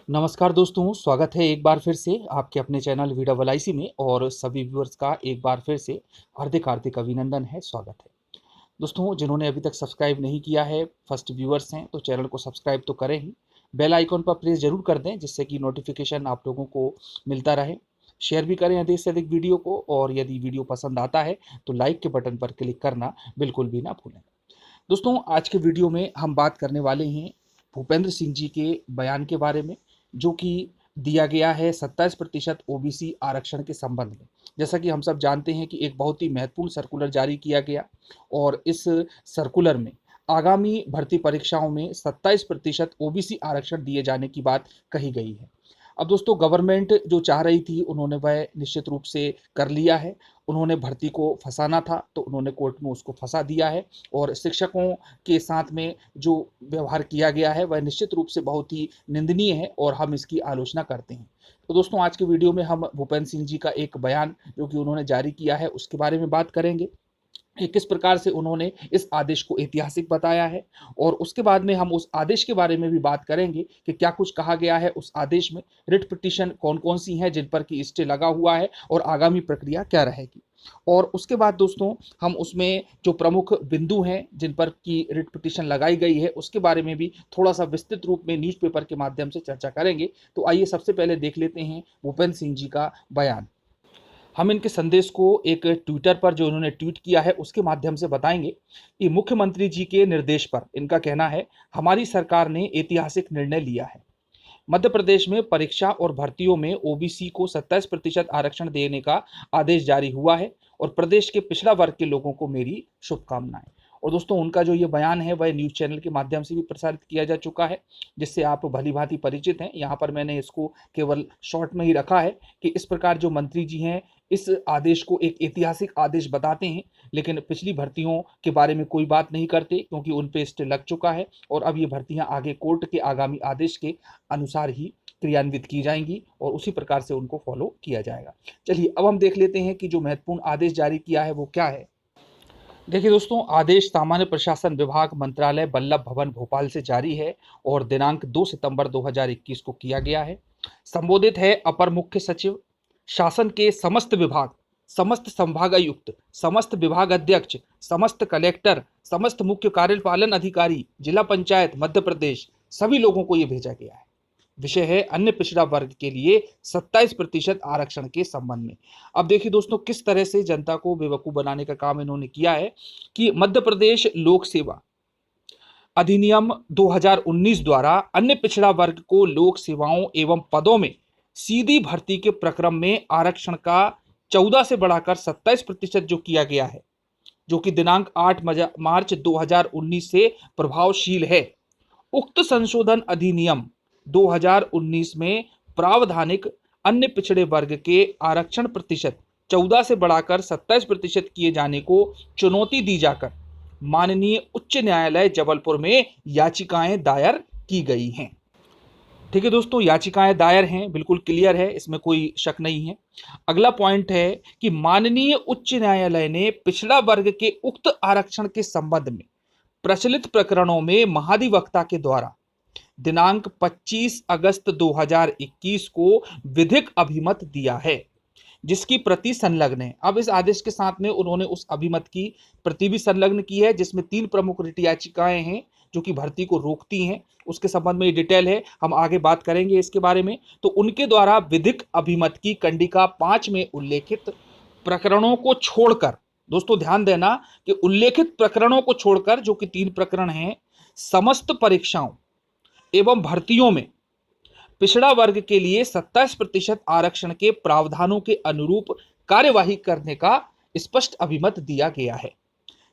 नमस्कार दोस्तों, स्वागत है एक बार फिर से आपके अपने चैनल वीडा वलाइसी में। और सभी व्यूअर्स का एक बार फिर से हार्दिक हार्दिक अभिनंदन है, स्वागत है। दोस्तों, जिन्होंने अभी तक सब्सक्राइब नहीं किया है, फर्स्ट व्यूअर्स हैं तो चैनल को सब्सक्राइब तो करें ही, बेल आइकॉन पर प्रेस जरूर कर दें जिससे कि नोटिफिकेशन आप लोगों को मिलता रहे। शेयर भी करें अधिक से अधिक वीडियो को, और यदि वीडियो पसंद आता है तो लाइक के बटन पर क्लिक करना बिल्कुल भी ना भूलें। दोस्तों, आज के वीडियो में हम बात करने वाले हैं भूपेंद्र सिंह जी के बयान के बारे में, जो कि दिया गया है 27% ओबीसी आरक्षण के संबंध में। जैसा कि हम सब जानते हैं कि एक बहुत ही महत्वपूर्ण सर्कुलर जारी किया गया, और इस सर्कुलर में आगामी भर्ती परीक्षाओं में 27% ओबीसी आरक्षण दिए जाने की बात कही गई है। अब दोस्तों, गवर्नमेंट जो चाह रही थी उन्होंने वह निश्चित रूप से कर लिया है। उन्होंने भर्ती को फंसाना था तो उन्होंने कोर्ट में उसको फंसा दिया है, और शिक्षकों के साथ में जो व्यवहार किया गया है वह निश्चित रूप से बहुत ही निंदनीय है, और हम इसकी आलोचना करते हैं। तो दोस्तों, आज के वीडियो में हम भूपेंद्र सिंह जी का एक बयान जो कि उन्होंने जारी किया है उसके बारे में बात करेंगे कि किस प्रकार से उन्होंने इस आदेश को ऐतिहासिक बताया है। और उसके बाद में हम उस आदेश के बारे में भी बात करेंगे कि क्या कुछ कहा गया है उस आदेश में, रिट पिटीशन कौन कौन सी हैं जिन पर कि स्टे लगा हुआ है, और आगामी प्रक्रिया क्या रहेगी। और उसके बाद दोस्तों, हम उसमें जो प्रमुख बिंदु हैं जिन पर की रिट पिटीशन लगाई गई है उसके बारे में भी थोड़ा सा विस्तृत रूप में न्यूज़पेपर के माध्यम से चर्चा करेंगे। तो आइए सबसे पहले देख लेते हैं भूपेंद्र सिंह जी का बयान। हम इनके संदेश को एक ट्विटर पर जो उन्होंने ट्वीट किया है उसके माध्यम से बताएंगे कि मुख्यमंत्री जी के निर्देश पर इनका कहना है, हमारी सरकार ने ऐतिहासिक निर्णय लिया है। मध्य प्रदेश में परीक्षा और भर्तियों में ओबीसी को 27% आरक्षण देने का आदेश जारी हुआ है, और प्रदेश के पिछड़ा वर्ग के लोगों को मेरी शुभकामनाएं। और दोस्तों, उनका जो ये बयान है वह न्यूज़ चैनल के माध्यम से भी प्रसारित किया जा चुका है, जिससे आप भली भांति परिचित हैं। यहाँ पर मैंने इसको केवल शॉर्ट में ही रखा है कि इस प्रकार जो मंत्री जी हैं इस आदेश को एक ऐतिहासिक आदेश बताते हैं, लेकिन पिछली भर्तियों के बारे में कोई बात नहीं करते क्योंकि उन पे स्टे लग चुका है, और अब ये भर्तियां आगे कोर्ट के आगामी आदेश के अनुसार ही क्रियान्वित की जाएंगी, और उसी प्रकार से उनको फॉलो किया जाएगा। चलिए, अब हम देख लेते हैं कि जो महत्वपूर्ण आदेश जारी किया है वो क्या है। देखिए दोस्तों, आदेश सामान्य प्रशासन विभाग मंत्रालय वल्लभ भवन भोपाल से जारी है, और दिनांक 2 सितंबर 2021 को किया गया है। संबोधित है अपर मुख्य सचिव, शासन के समस्त विभाग, समस्त संभागायुक्त, समस्त विभाग अध्यक्ष, समस्त कलेक्टर, समस्त मुख्य कार्यपालन अधिकारी, जिला पंचायत मध्य प्रदेश, सभी लोगों को यह भेजा गया है। विषय है अन्य पिछड़ा वर्ग के लिए 27% आरक्षण के संबंध में। अब देखिए दोस्तों, किस तरह से जनता को बेवकूफ बनाने का काम इन्होंने किया है कि मध्य प्रदेश लोक सेवा अधिनियम 2019 द्वारा अन्य पिछड़ा वर्ग को लोक सेवाओं एवं पदों में सीधी भर्ती के प्रक्रम में आरक्षण का 14 से बढ़ाकर 27% जो किया गया है, जो कि दिनांक 8 मार्च 2019 से प्रभावशील है। उक्त संशोधन अधिनियम 2019 में प्रावधानिक अन्य पिछड़े वर्ग के आरक्षण प्रतिशत 14 से बढ़ाकर 27% किए जाने को चुनौती दी जाकर माननीय उच्च न्यायालय जबलपुर में याचिकाएं दायर की गई हैं। ठीक है दोस्तों, याचिकाएं दायर हैं, बिल्कुल क्लियर है, इसमें कोई शक नहीं है। अगला पॉइंट है कि माननीय उच्च न्यायालय ने पिछड़ा वर्ग के उक्त आरक्षण के संबंध में प्रचलित प्रकरणों में महाधिवक्ता के द्वारा दिनांक 25 अगस्त 2021 को विधिक अभिमत दिया है, जिसकी प्रति संलग्न है। अब इस आदेश के साथ में उन्होंने उस अभिमत की प्रति भी संलग्न की है, जिसमें 3 प्रमुख रिट याचिकाएं हैं जो कि भर्ती को रोकती हैं। उसके संबंध में ये डिटेल है, हम आगे बात करेंगे इसके बारे में। तो उनके द्वारा विधिक अभिमत की कंडिका 5 में उल्लेखित प्रकरणों को छोड़कर, दोस्तों ध्यान देना कि उल्लेखित प्रकरणों को छोड़कर, जो कि 3 प्रकरण हैं, समस्त परीक्षाओं एवं भर्तियों में पिछड़ा वर्ग के लिए 27% आरक्षण के प्रावधानों के अनुरूप कार्यवाही करने का स्पष्ट अभिमत दिया गया है।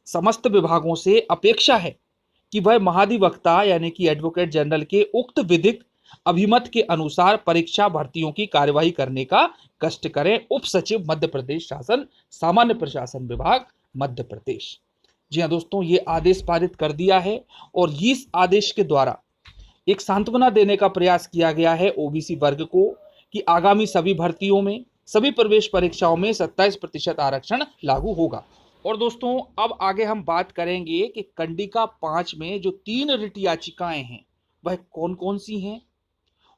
समस्त विभागों से अपेक्षा है कि वह महाधिवक्ता यानी कि एडवोकेट जनरल के उक्त विधिक अभिमत के अनुसार परीक्षा भर्तियों की कार्यवाही करने का कष्ट करें। उप सचिव मध्य प्रदेश शासन, सामान्य प्रशासन विभाग मध्य प्रदेश। जी हाँ दोस्तों, ये आदेश पारित कर दिया है, और इस आदेश के द्वारा एक सांत्वना देने का प्रयास किया गया है ओबीसी वर्ग को कि आगामी सभी भर्तियों में, सभी प्रवेश परीक्षाओं में 27% आरक्षण लागू होगा। और दोस्तों, अब आगे हम बात करेंगे कि कंडिका 5 में जो 3 रिट याचिकाएं हैं वह कौन कौन सी हैं,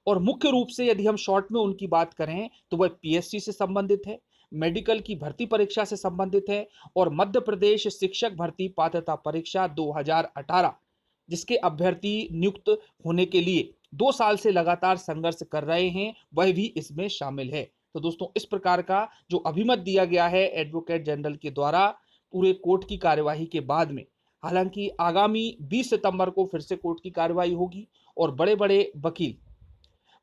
और मुख्य रूप से यदि हम शॉर्ट में उनकी बात करें तो वह पीएससी से संबंधित है, मेडिकल की भर्ती परीक्षा से संबंधित है और मध्य प्रदेश शिक्षक भर्ती पात्रता परीक्षा 2018 जिसके अभ्यर्थी नियुक्त होने के लिए 2 साल से लगातार संघर्ष कर रहे हैं, वह भी इसमें शामिल है। तो दोस्तों, इस प्रकार का जो अभिमत दिया गया है एडवोकेट जनरल के द्वारा पूरे कोर्ट की कार्यवाही के बाद में। हालांकि आगामी 20 सितंबर को फिर से कोर्ट की कार्यवाही होगी और बड़े बड़े वकील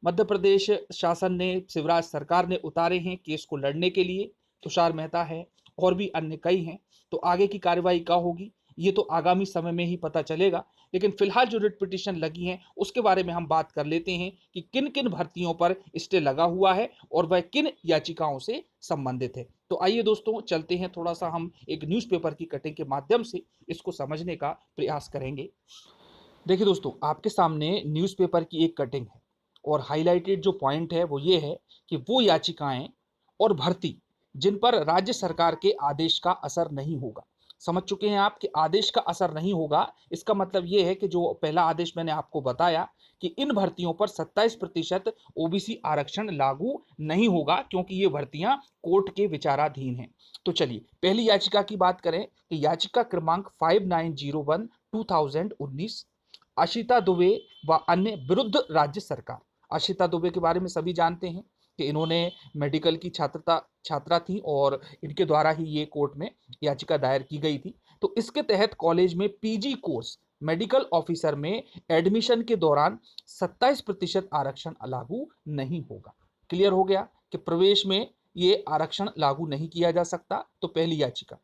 मध्य प्रदेश शासन ने, शिवराज सरकार ने उतारे हैं केस को लड़ने के लिए। तुषार मेहता है और भी अन्य कई हैं। तो आगे की कार्यवाही क्या होगी ये तो आगामी समय में ही पता चलेगा, लेकिन फिलहाल जो रिट पिटीशन लगी है उसके बारे में हम बात कर लेते हैं कि किन किन भर्तियों पर स्टे लगा हुआ है और वह किन याचिकाओं से संबंधित है। तो आइए दोस्तों, चलते हैं, थोड़ा सा हम एक न्यूज़पेपर की कटिंग के माध्यम से इसको समझने का प्रयास करेंगे। देखिए दोस्तों, आपके सामने न्यूज़पेपर की एक कटिंग है और हाईलाइटेड जो पॉइंट है वो ये है कि वो याचिकाएं और भर्ती जिन पर राज्य सरकार के आदेश का असर नहीं होगा। समझ चुके हैं आप कि आदेश का असर नहीं होगा, इसका मतलब ये है कि जो पहला आदेश मैंने आपको बताया कि इन भर्तियों पर 27% ओबीसी आरक्षण लागू नहीं होगा क्योंकि ये भर्तियां कोर्ट के विचाराधीन हैं। तो चलिए पहली याचिका की बात करें कि याचिका क्रमांक 5901/2019 आशिता दुबे व अन्य विरुद्ध राज्य सरकार। आशिता दुबे के बारे में सभी जानते हैं कि इन्होंने मेडिकल की छात्रा थी और इनके द्वारा ही ये कोर्ट में याचिका दायर की गई थी। तो इसके तहत कॉलेज में पीजी कोर्स मेडिकल ऑफिसर में एडमिशन के दौरान 27% आरक्षण लागू नहीं होगा। क्लियर हो गया कि प्रवेश में ये आरक्षण लागू नहीं किया जा सकता। तो पहली याचिका।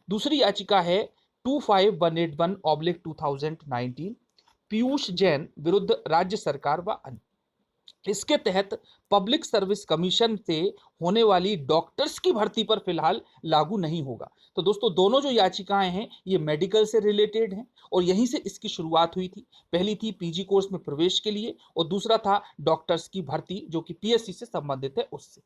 दूसरी याचिका है 25181/2019 पीयूष जैन विरुद्ध राज्य सरकार व अन्य। इसके तहत पब्लिक सर्विस कमीशन से होने वाली डॉक्टर्स की भर्ती पर फिलहाल लागू नहीं होगा। तो दोस्तों, दोनों जो याचिकाएं हैं ये मेडिकल से रिलेटेड हैं और यहीं से इसकी शुरुआत हुई थी। पहली थी पीजी कोर्स में प्रवेश के लिए और दूसरा था डॉक्टर्स की भर्ती जो कि पीएससी से संबंधित है उससे।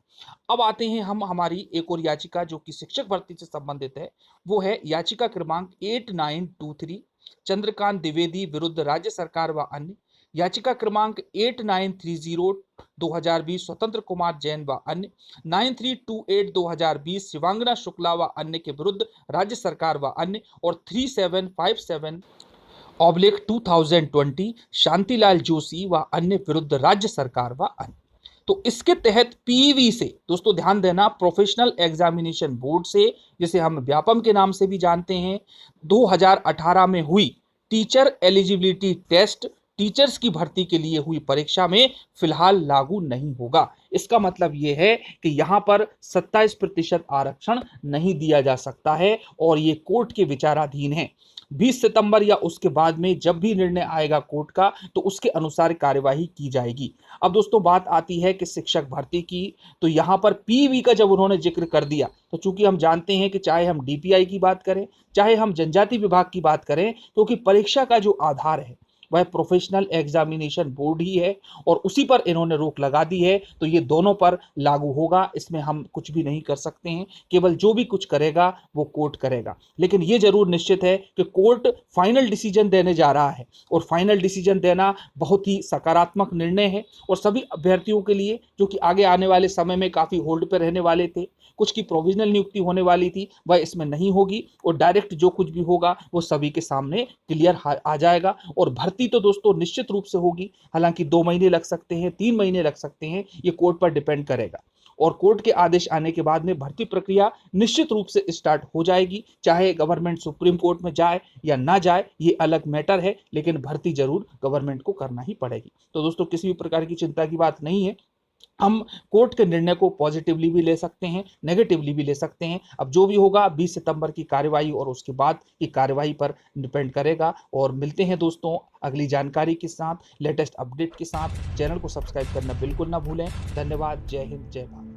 अब आते हैं हम हमारी एक और याचिका जो कि शिक्षक भर्ती से संबंधित है। वो है याचिका क्रमांक 8923 चंद्रकांत द्विवेदी विरुद्ध राज्य सरकार व अन्य। याचिका क्रमांक 8930/2020 स्वतंत्र कुमार जैन व अन्य। 9328/2020 शिवांगना शुक्ला व अन्य के विरुद्ध राज्य सरकार व अन्य। और 3757/2020 शांतिलाल जोशी व अन्य विरुद्ध राज्य सरकार व अन्य। तो इसके तहत पीवी से दोस्तों ध्यान देना, प्रोफेशनल एग्जामिनेशन बोर्ड से, जिसे हम व्यापम के नाम से भी जानते हैं, 2018 में हुई टीचर एलिजिबिलिटी टेस्ट टीचर्स की भर्ती के लिए हुई परीक्षा में फिलहाल लागू नहीं होगा। इसका मतलब यह है कि यहां पर 27% आरक्षण नहीं दिया जा सकता है और ये कोर्ट के विचाराधीन है। 20 सितंबर या उसके बाद में जब भी निर्णय आएगा कोर्ट का तो उसके अनुसार कार्यवाही की जाएगी। अब दोस्तों बात आती है कि शिक्षक भर्ती की। तो यहाँ पर पीवी का जब उन्होंने जिक्र कर दिया तो चूंकि हम जानते हैं कि चाहे हम डीपीआई की बात करें चाहे हम जनजाति विभाग की बात करें, क्योंकि परीक्षा का जो आधार है वह प्रोफेशनल एग्जामिनेशन बोर्ड ही है और उसी पर इन्होंने रोक लगा दी है। तो ये दोनों पर लागू होगा, इसमें हम कुछ भी नहीं कर सकते हैं। केवल जो भी कुछ करेगा वो कोर्ट करेगा। लेकिन ये जरूर निश्चित है कि कोर्ट फाइनल डिसीजन देने जा रहा है और फाइनल डिसीजन देना बहुत ही सकारात्मक निर्णय है और सभी अभ्यर्थियों के लिए जो कि आगे आने वाले समय में काफ़ी होल्ड पर रहने वाले थे, कुछ की प्रोविजनल नियुक्ति होने वाली थी, वह इसमें नहीं होगी और डायरेक्ट जो कुछ भी होगा वो सभी के सामने क्लियर आ जाएगा। और भर्ती तो दोस्तों निश्चित रूप से होगी, हालांकि 2 महीने लग सकते हैं, 3 महीने लग सकते हैं, ये कोर्ट पर डिपेंड करेगा। और कोर्ट के आदेश आने के बाद में भर्ती प्रक्रिया निश्चित रूप से स्टार्ट हो जाएगी, चाहे गवर्नमेंट सुप्रीम कोर्ट में जाए या ना जाए ये अलग मैटर है, लेकिन भर्ती जरूर गवर्नमेंट को करना ही पड़ेगी। तो दोस्तों किसी भी प्रकार की चिंता की बात नहीं है। हम कोर्ट के निर्णय को पॉजिटिवली भी ले सकते हैं, नेगेटिवली भी ले सकते हैं। अब जो भी होगा 20 सितंबर की कार्यवाही और उसके बाद की कार्यवाही पर डिपेंड करेगा। और मिलते हैं दोस्तों अगली जानकारी के साथ, लेटेस्ट अपडेट के साथ। चैनल को सब्सक्राइब करना बिल्कुल ना भूलें। धन्यवाद। जय हिंद, जय भारत।